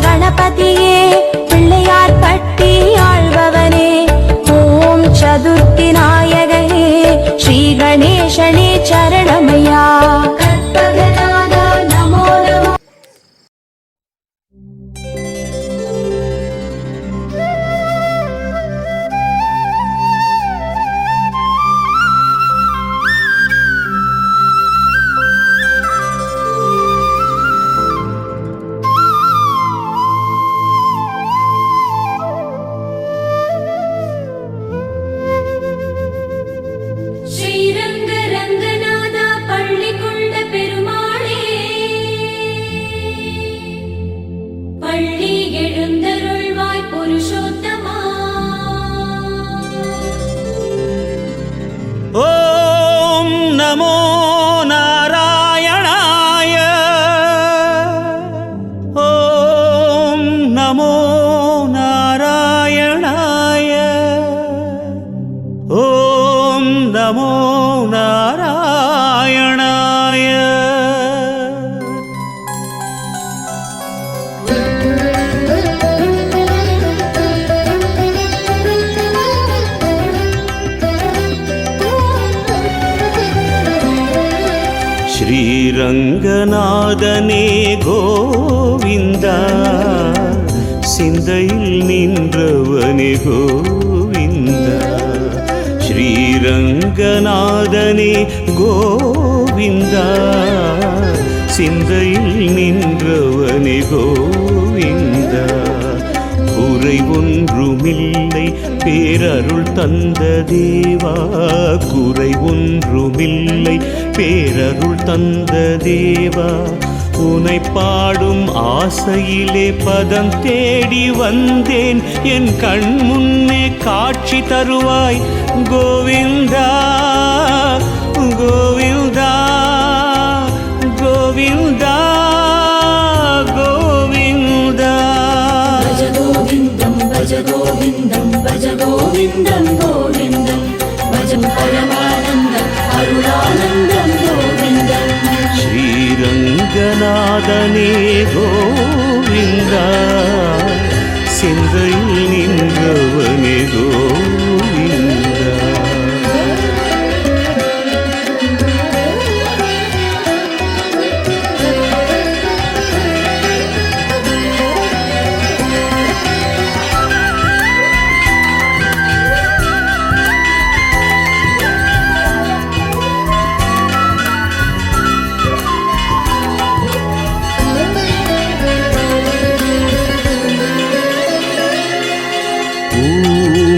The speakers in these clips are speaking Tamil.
கணபதியே பிள்ளையார் பட்டி ஆழ்பவனே ஓம் சதுர்த்தி நாயகனே ஸ்ரீ கணேசனே சரணமையா கற்பகநாதா நமோ நமோ. நமோ நாராயணாய ஓம் நமோ நாராயணாய ஓம் நமோ நாராயணாய. ஸ்ரீரங்கநாதனே கோவிந்தா சிந்தையில் நின்றவனே கோவிந்தா. ஸ்ரீரங்கநாதனே கோவிந்தா சிந்தையில் நின்றவனே கோவிந்தா. குறை ஒன்றுமில்லை பேரருள் தந்த தேவா குறை ஒன்றுமில்லை பேரருள் தந்த தேவா. உனை பாடும் ஆசையிலே பதம் தேடி வந்தேன் என் கண் முன்னே காட்சி தருவாய் கோவிந்தா கோவிந்தா கோவிந்தா கோவிந்தா. भज गोविन्दं भज गोविन्दं गोविन्दं भजं परमानन्दं अरुणानन्दं गोविन्दं. ஸ்ரீரங்கநாதனே கோவிந்தா சிந்தையில் நின்றவனே கோவிந்தா.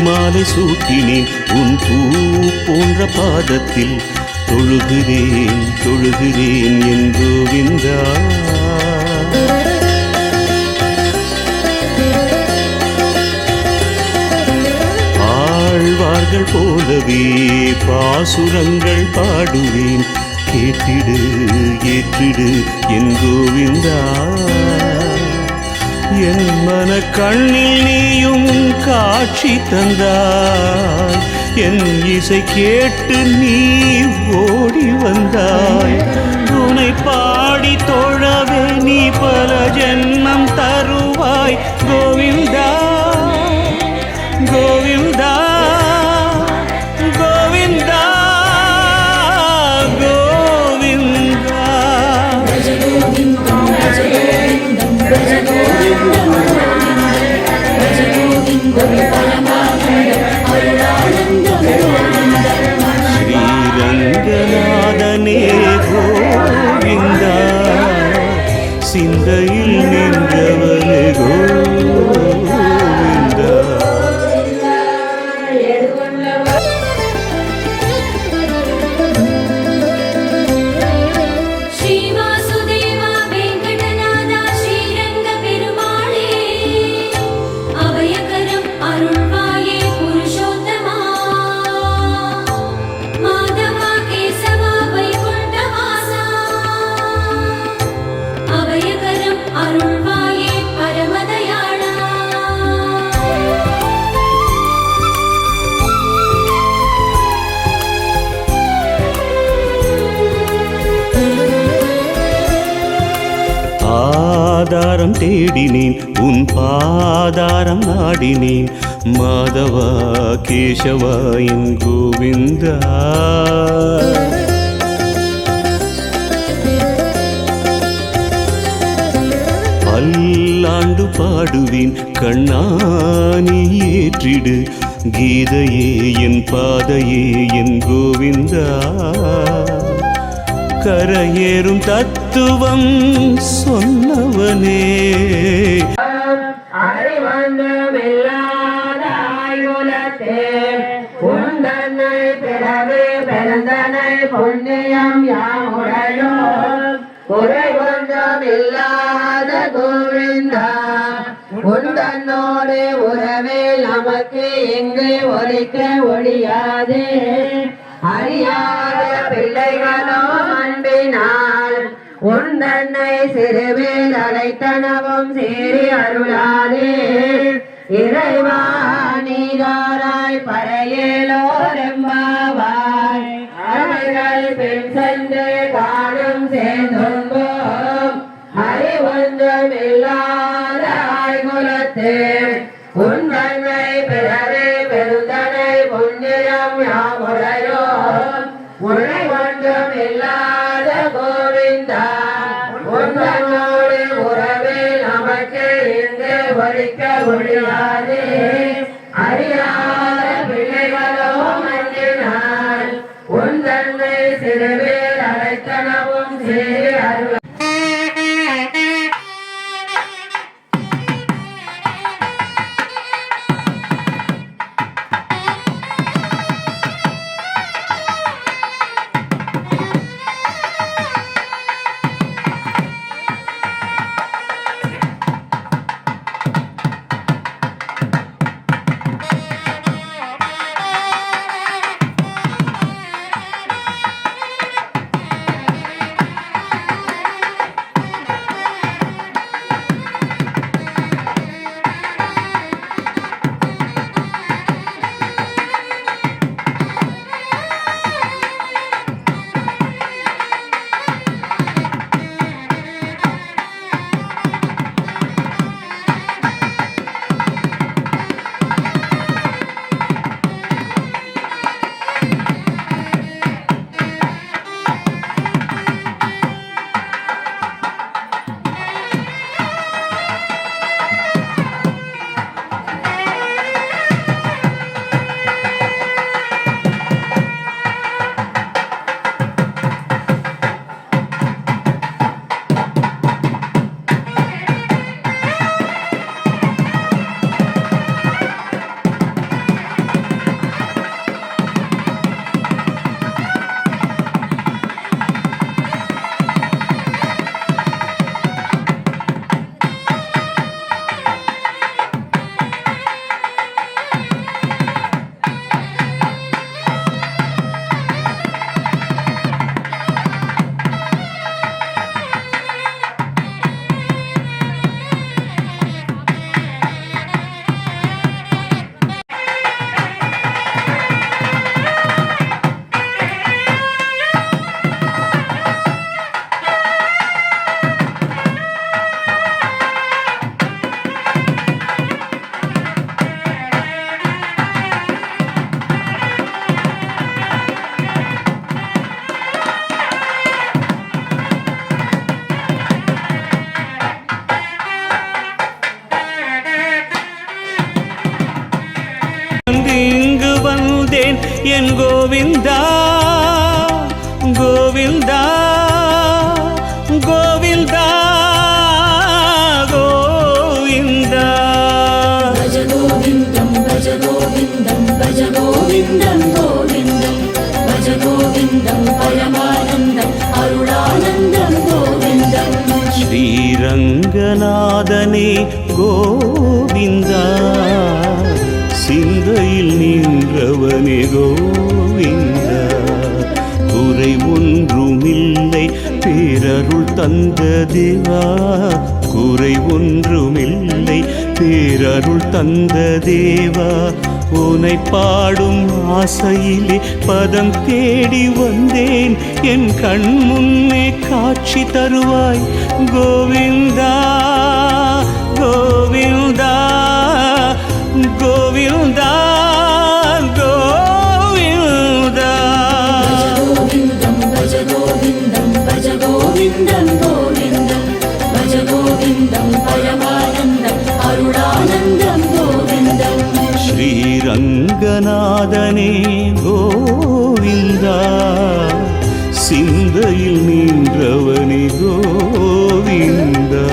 மாலை சூட்டினேன் உன் பூ போன்ற பாதத்தில் தொழுகிறேன் தொழுகிறேன் என் கோவிந்தா. ஆழ்வார்கள் போலவே பாசுரங்கள் பாடுவேன் கேட்டிடு ஏற்றிடு என் கோவிந்தா. என் மன கண்ணில் நீயும் காட்சி தந்தாய் என் இசை கேட்டு நீ ஓடி வந்தாய். உனை பாடி தொழவே நீ பல ஜென்மம் தருவாய் கோவிந்தா கோவிந்தா கோவிந்தா கோவிந்தா. भज गोविन्दं भज गोविन्दं भज गोविन्दं भज गोविन्दं परमानन्दं अरुणानन्दं गोविन्दं. ஸ்ரீரங்கநாதனே கோவிந்தா சிந்தையில் நின்றவனே கோவிந்தா. ஆதாரம் தேடினேன் உன் பாதாரம் நாடினேன் மாதவா கேசவா என் கோவிந்தா பல்லாண்டு பாடுவேன் கண்ணானி ஏற்றிடு கீதையே என் பாதையே என் கோவிந்தா கரையேறும் தத்துவம் சொன்னவனே உந்தனை பிறவே பிறந்தனை புண்ணியம் யாமுடையோ குறை ஒன்றும் இல்லாத கோவிந்தா உந்தன்னோடு உறவே நமக்கு இங்கு ஒலிக்க ஒழியாது அறியாத பிள்ளைகளோ அன்பினால் உந்தன்னை சிறுவேல் அழைத்தனவும் சேரி அருளாதே இறைவா நீதாராய் பறையேலோரெம்பாவாய் அவைகள் பின் சென்று காணும் சேர்ந்தும்போம் அறி ஒன்றும் இல்லாத ஆய்குலத்தே உந்தன்னை பிறவே பெருந்தனை புண்ணியம் யாமுடையோ உன்னை ஒன்றும் இல்லாத கோவிந்தா உந்தனோடு உறவே நமக்கு இங்கு ஒழிக்க முடியாது அறியாத பிள்ளைகளோ மன்னினால் உந்தன்னை சிறுவேல் அழைத்தனவும் சேரி அருள் என் கோவிந்தா கோவிந்தா கோவிந்தா கோவிந்தா பஜ கோவிந்தம் பஜ கோவிந்தம் பஜ கோவிந்தம் கோவிந்தம் பஜ கோவிந்தம் பரமானந்தம் அருளானந்தம் கோவிந்தம் ஸ்ரீரங்கநாதனே கோவிந்தா சிந்தையில் நின்றவனே கோவிந்தா குறை ஒன்றுமில்லை பேரருள் தந்த தேவா குறை ஒன்றுமில்லை பேரருள் தந்த தேவா உனை பாடும் ஆசையிலே பதம் தேடி வந்தேன் என் கண் முன்னே காட்சி தருவாய் கோவிந்தா கோவிந்தா கோவிந்தா கோவிந்தா. கோவிந்தம் பஜ கோவிந்தம் பஜ கோவிந்தம் கோவிந்தம் பஜ கோவிந்தம் பரமானந்தம் அருளானந்தம் கோவிந்தம். ஸ்ரீரங்கநாதனே கோவிந்தா சிந்தையில் நின்றவனே கோவிந்தா.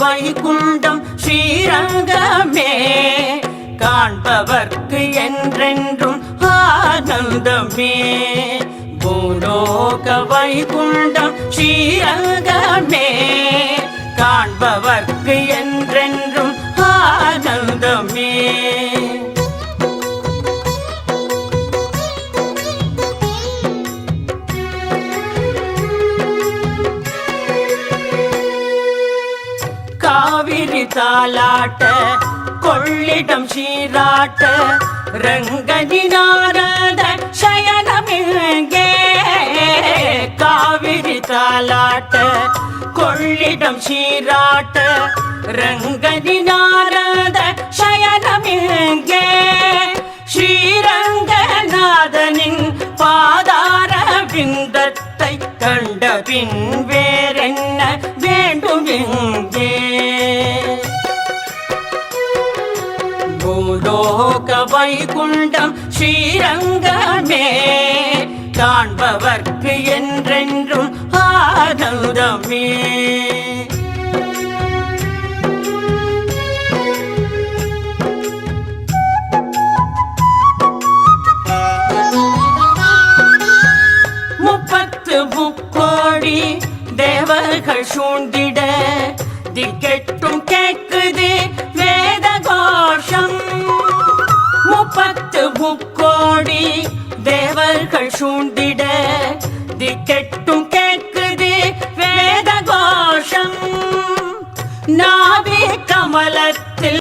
வைகுண்டம் ஸ்ரீரங்கமே காண்பவர்க்கு என்றென்றும் ஆனந்தமே. பூலோக வைகுண்டம் ஸ்ரீரங்கமே காண்பவர்க்கு என்றென்றும் ஆனந்தமே. காவிரி தாலாட்ட கொள்ளிடம் சீராட்ட ரங்கனி நாரத சயனமிங்கே. காவிரி தாலாட்ட கொள்ளிடம் சீராட்ட ரங்கனி நாரத சயனமிங்கே. ஸ்ரீரங்கநாதனின் பாதார விந்தத்தை கண்ட பின் வேறென்ன வேண்டுமெங்கே. பூலோக வைகுண்டம் ஸ்ரீரங்கமே காண்பவர்க்கு என்றென்றும் ஆனந்தமே. முக்கோடி தேவர்கள் சூழ்ந்திட திக்கெட்டும் கேட்குது வேத கோஷம். முக்கோடி தேவர்கள் சூழ்ந்திட திக்கெட்டும் கேட்குது வேத கோஷம். நாவே கமலத்தில்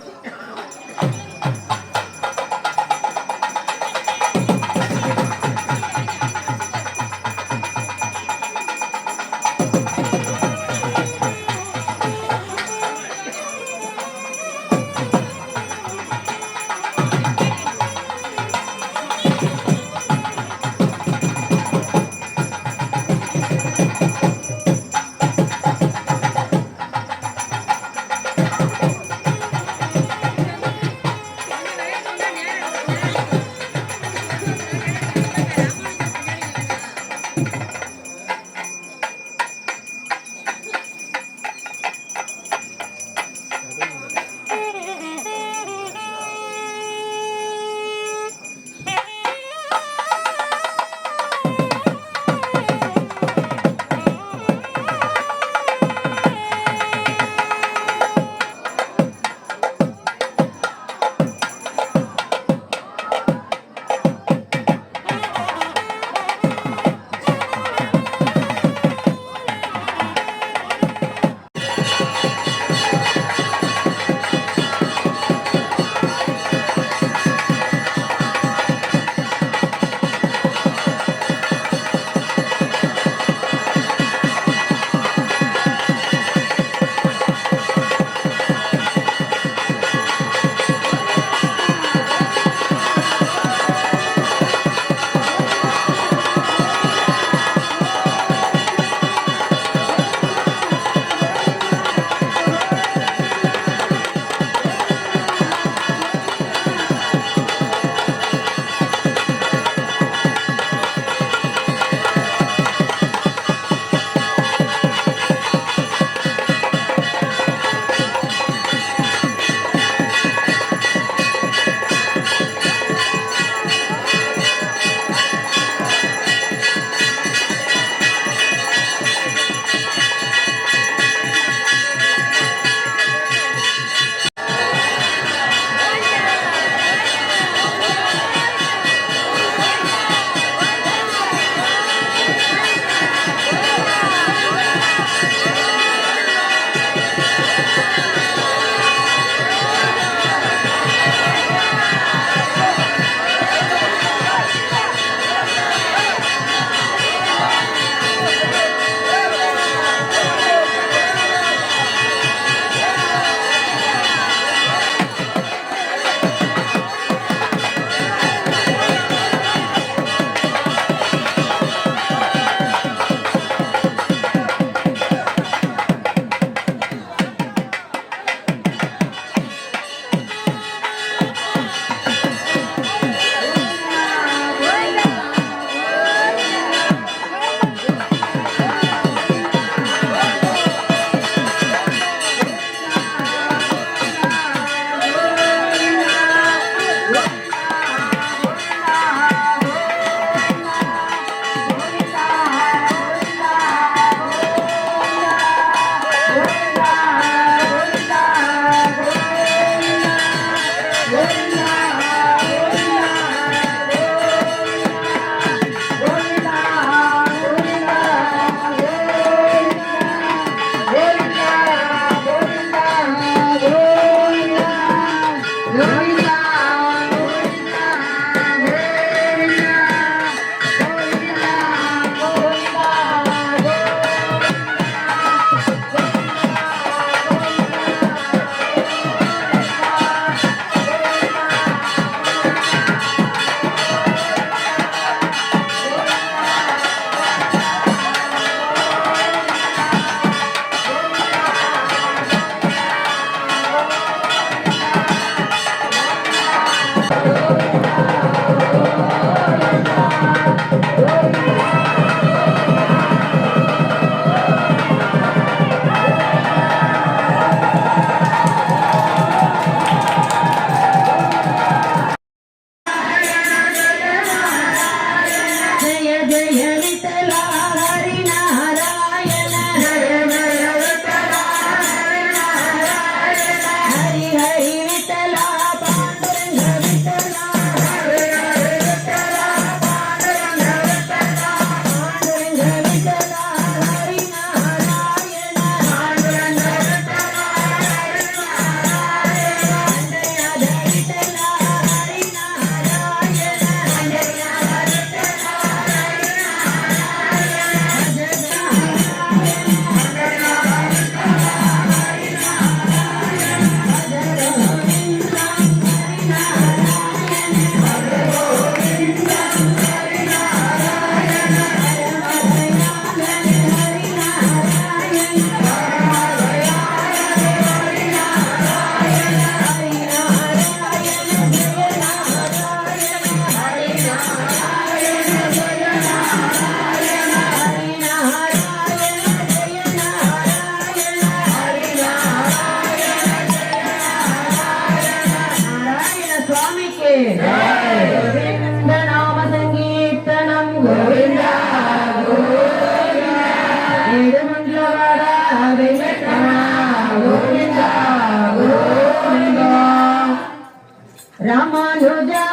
ராமானுஜா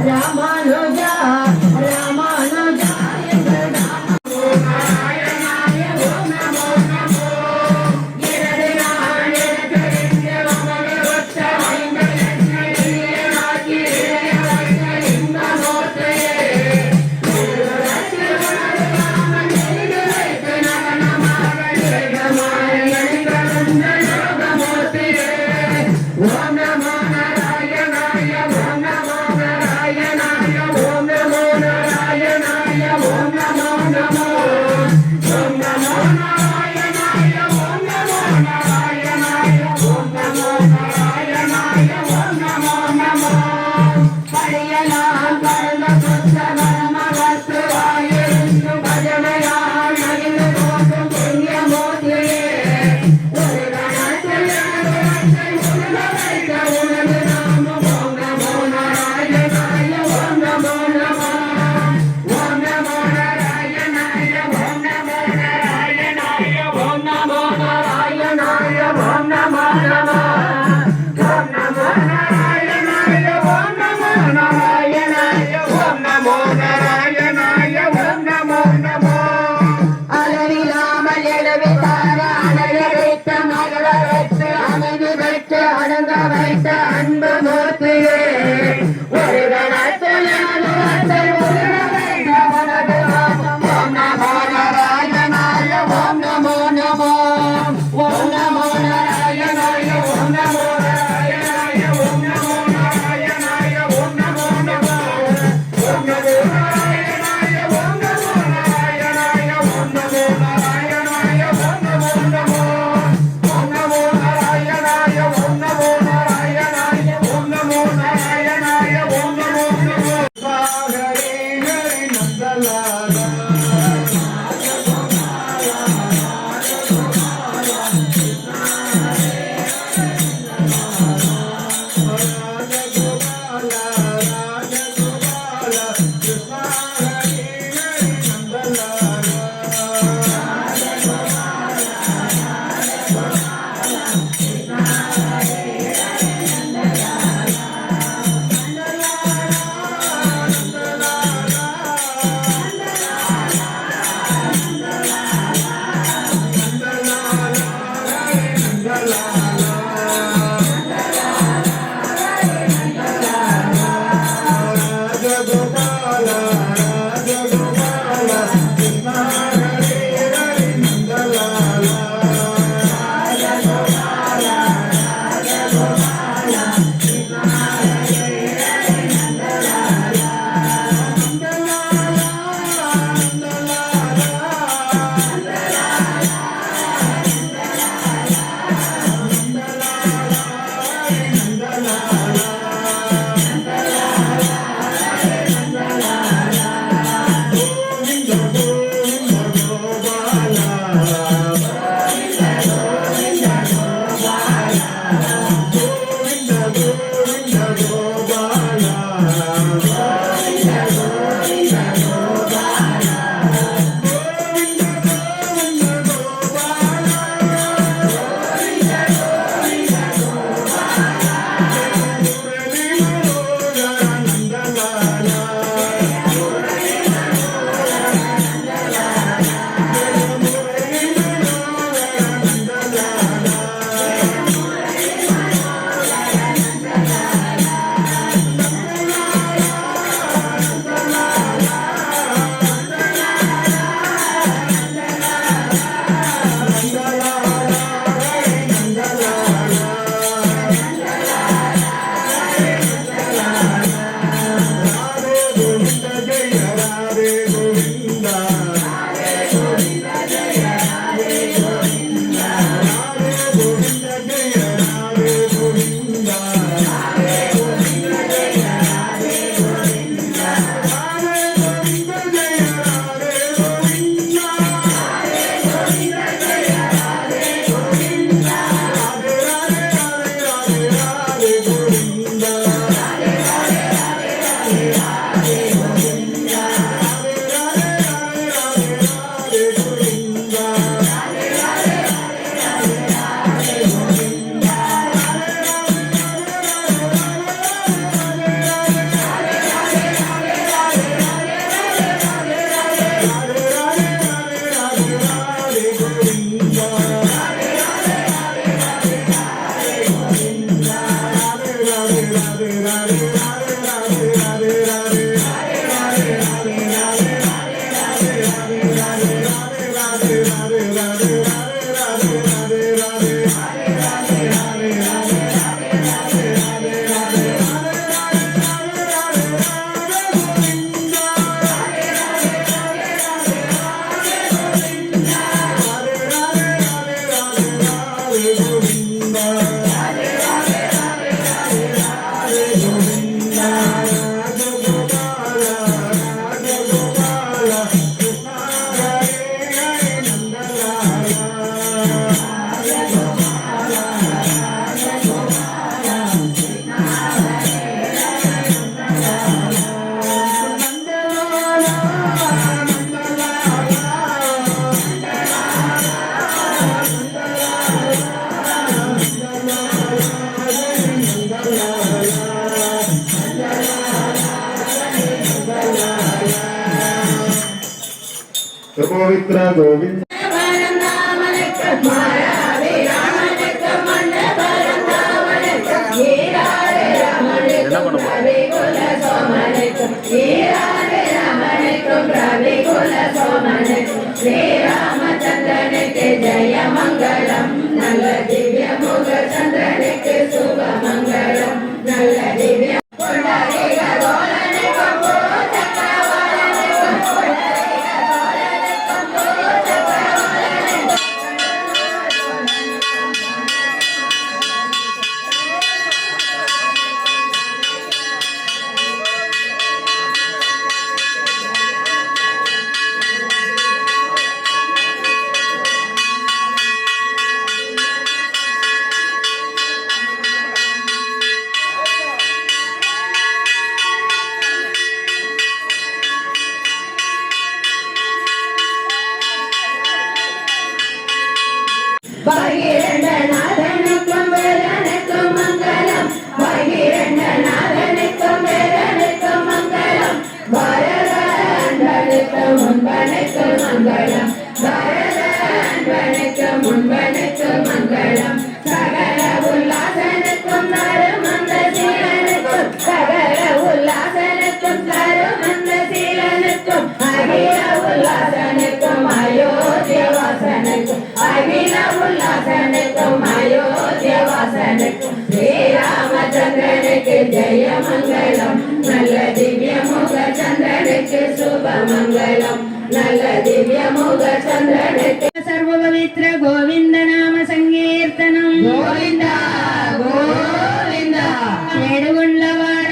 ராமானுஜா ராமானுஜா சுபவித்ர கோவிந்த ஸ்ரீராமச்சந்திரனுக்கு ஜெய மங்களம் நல்ல திவ்ய முக சந்திரனுக்கு சுப மங்களம் நல்ல திவ்ய பகிரண்டநாதனுக்கும் வேலனுக்கும் மங்களம் பகிரண்டநாதனுக்கும் வேலனுக்கும் மங்களம் பாரத அன்பனுக்கு முன்பனுக்கு மங்களம் பாரத அன்பனுக்கு முன்பனுக்கு மங்களம் சகல உல்லாசனுக்கும் நறுமந்த சீலனுக்கும் சகல உல்லாசனுக்கும் நறுமந்த சீலனுக்கும் அகில உல்லாசனுக்கும் அயோத்திய வாசனுக்கும் அகில உல்லாசனுக்கும் அயோத்திய வாசனுக்கும் ஸ்ரீராமச்சந்திரனுக்கு ஜெய மங்களம் நல்ல திவ்ய முக சந்திரனுக்கு சுப மங்களம் நல்ல திவ்ய முக சந்திரனுக்கு சர்வபவித்ர கோவிந்த நாம சங்கீர்த்தனம் கோவிந்த கோவிந்த ஏடுகுள்ளவாட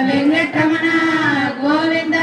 வெங்கட்ரமண கோவிந்த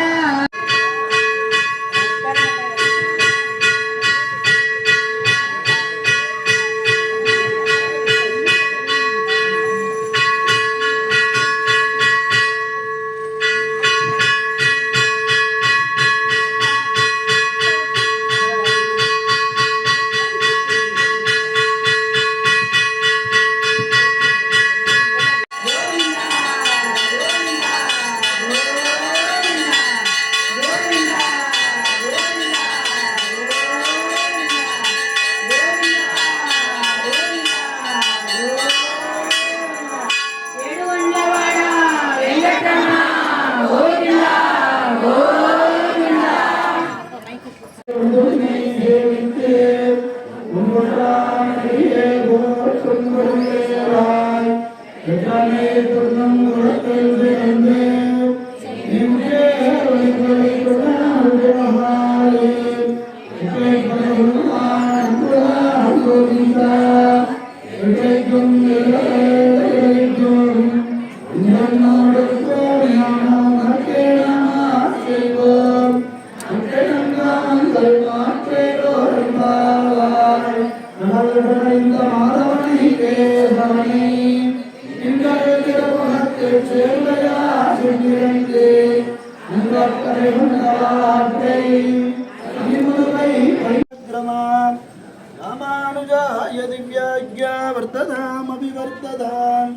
रामानुजाय दिव्याज्ञा वर्ततामभिवर्तताम्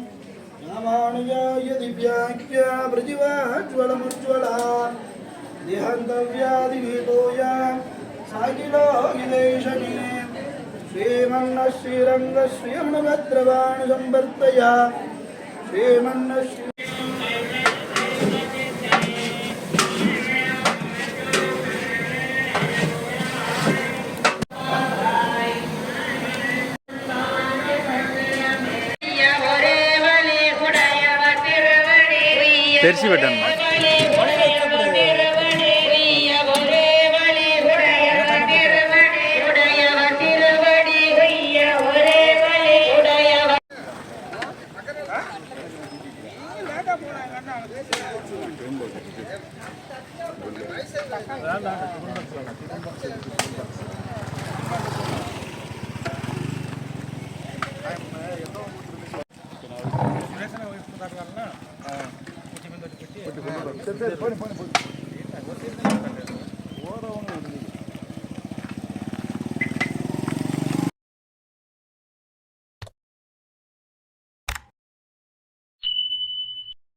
रामानुजाय दिव्याज्ञा प्रतिभाज्वलमुज्ज्वला देहन्तव्यादिभीतोया साकिलो हिदेशने श्रीमन्नश्रीरङ्गश्रियमणभद्रवाणुसम्वर्तया श्रीमन्नश्री తెరిచి పెట్టండి పోనీ